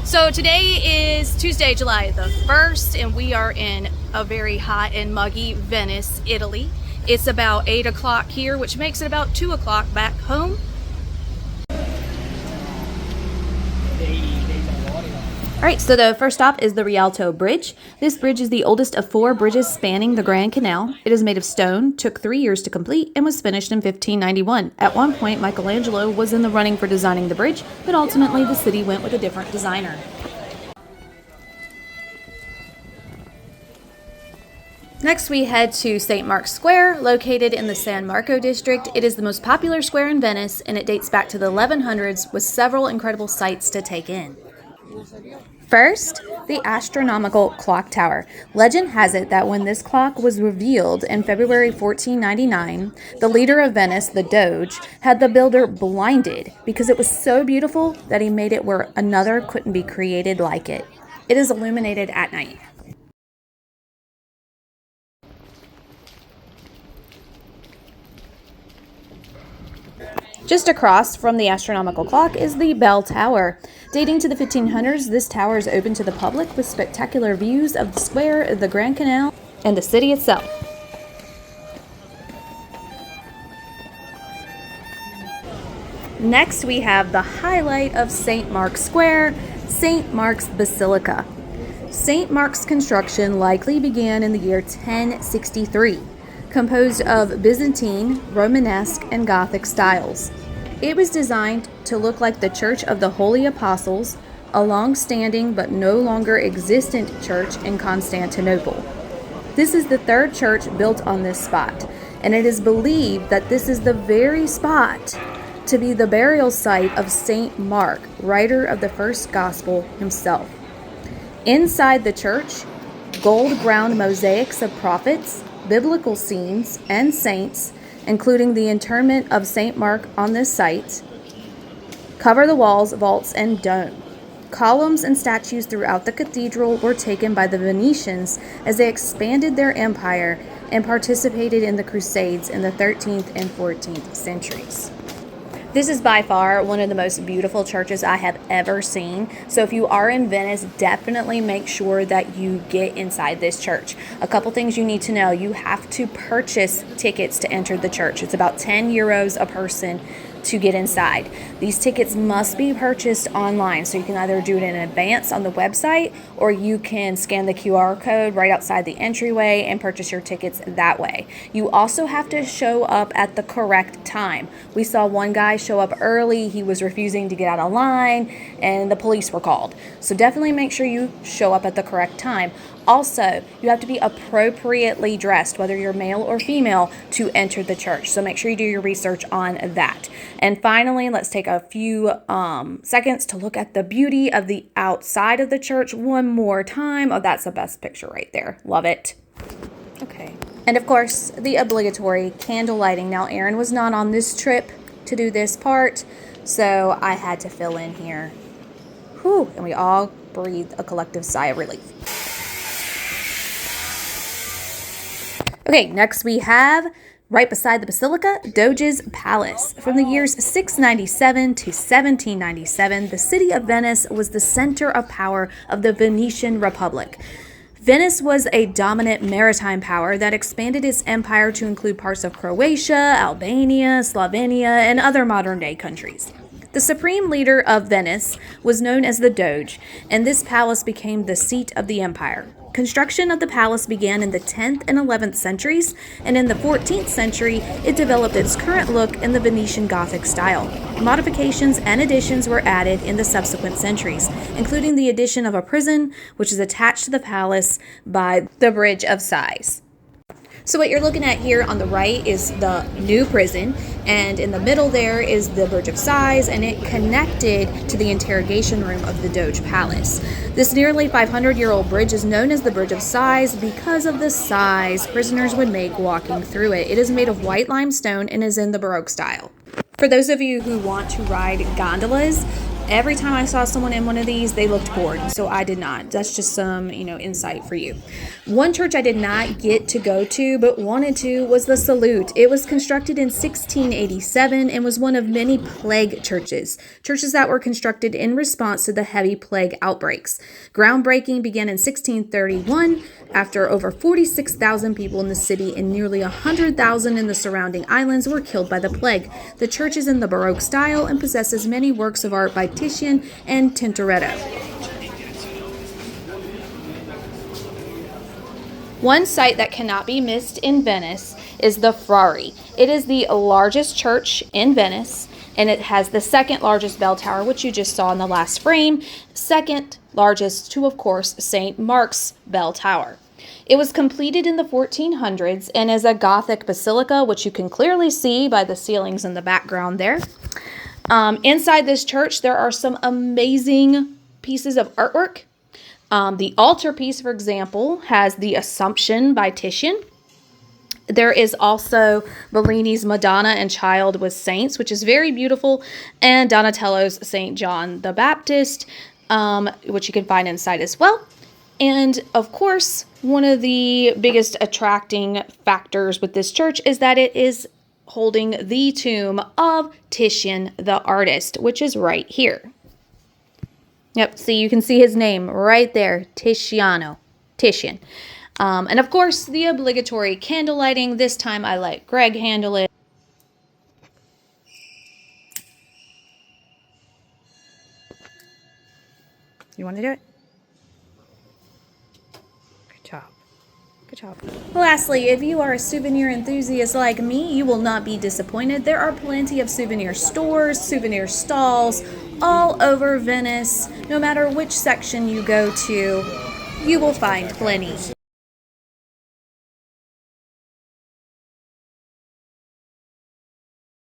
So today is Tuesday, July the 1st, and we are in a very hot and muggy Venice, Italy. It's about 8 o'clock here, which makes it about 2 o'clock back home. Alright, so the first stop is the Rialto Bridge. This bridge is the oldest of 4 bridges spanning the Grand Canal. It is made of stone, took 3 years to complete, and was finished in 1591. At one point, Michelangelo was in the running for designing the bridge, but ultimately the city went with a different designer. Next, we head to St. Mark's Square, located in the San Marco district. It is the most popular square in Venice, and it dates back to the 1100s with several incredible sights to take in. First, the astronomical clock tower. Legend has it that when this clock was revealed in February 1499, the leader of Venice, the Doge, had the builder blinded because it was so beautiful that he made it where another couldn't be created like it. It is illuminated at night. Just across from the astronomical clock is the bell tower. Dating to the 1500s, this tower is open to the public with spectacular views of the square, the Grand Canal, and the city itself. Next, we have the highlight of St. Mark's Square, St. Mark's Basilica. St. Mark's construction likely began in the year 1063. Composed of Byzantine, Romanesque, and Gothic styles. It was designed to look like the Church of the Holy Apostles, a long-standing but no longer existent church in Constantinople. This is the third church built on this spot, and it is believed that this is the very spot to be the burial site of Saint Mark, writer of the first gospel himself. Inside the church, gold-ground mosaics of prophets, biblical scenes, and saints, including the interment of St. Mark on this site, cover the walls, vaults, and dome. Columns and statues throughout the cathedral were taken by the Venetians as they expanded their empire and participated in the Crusades in the 13th and 14th centuries. This is by far one of the most beautiful churches I have ever seen. So if you are in Venice, definitely make sure that you get inside this church. A couple things you need to know. You have to purchase tickets to enter the church. It's about 10 euros a person to get inside. These tickets must be purchased online, so you can either do it in advance on the website or you can scan the QR code right outside the entryway and purchase your tickets that way. You also have to show up at the correct time. We saw one guy show up early. He was refusing to get out of line and the police were called. So definitely make sure you show up at the correct time. Also, you have to be appropriately dressed, whether you're male or female, to enter the church. So make sure you do your research on that. And finally, let's take a few seconds to look at the beauty of the outside of the church one more time. Oh, that's the best picture right there. Love it. Okay. And of course, the obligatory candle lighting. Now, Aaron was not on this trip to do this part, so I had to fill in here. Whew, and we all breathed a collective sigh of relief. Okay, next we have, right beside the Basilica, Doge's Palace. From the years 697 to 1797, the city of Venice was the center of power of the Venetian Republic. Venice was a dominant maritime power that expanded its empire to include parts of Croatia, Albania, Slovenia, and other modern-day countries. The supreme leader of Venice was known as the Doge, and this palace became the seat of the empire. Construction of the palace began in the 10th and 11th centuries, and in the 14th century, it developed its current look in the Venetian Gothic style. Modifications and additions were added in the subsequent centuries, including the addition of a prison, which is attached to the palace by the Bridge of Sighs. So what you're looking at here on the right is the new prison, and in the middle there is the Bridge of Sighs, and it connected to the interrogation room of the Doge Palace. This nearly 500-year-old bridge is known as the Bridge of Sighs because of the sighs prisoners would make walking through it. It is made of white limestone and is in the Baroque style. For those of you who want to ride gondolas, every time I saw someone in one of these, they looked bored. So I did not. That's just some, insight for you. One church I did not get to go to but wanted to was the Salute. It was constructed in 1687 and was one of many plague churches that were constructed in response to the heavy plague outbreaks. Groundbreaking began in 1631 after over 46,000 people in the city and nearly 100,000 in the surrounding islands were killed by the plague. The church is in the Baroque style and possesses many works of art by Titian and Tintoretto. One site that cannot be missed in Venice is the Frari. It is the largest church in Venice, and it has the second largest bell tower, which you just saw in the last frame, second largest to, of course, St. Mark's bell tower. It was completed in the 1400s and is a Gothic basilica, which you can clearly see by the ceilings in the background there. Inside this church, there are some amazing pieces of artwork. The altarpiece, for example, has the Assumption by Titian. There is also Bellini's Madonna and Child with Saints, which is very beautiful, and Donatello's St. John the Baptist, which you can find inside as well. And, of course, one of the biggest attracting factors with this church is that it is holding the tomb of Titian the artist, which is right here. Yep, so you can see his name right there, Titian. And of course, the obligatory candle lighting. This time I let Greg handle it. You want to do it? Good job. Lastly, if you are a souvenir enthusiast like me, you will not be disappointed. There are plenty of souvenir stores, souvenir stalls all over Venice. No matter which section you go to, you will find plenty.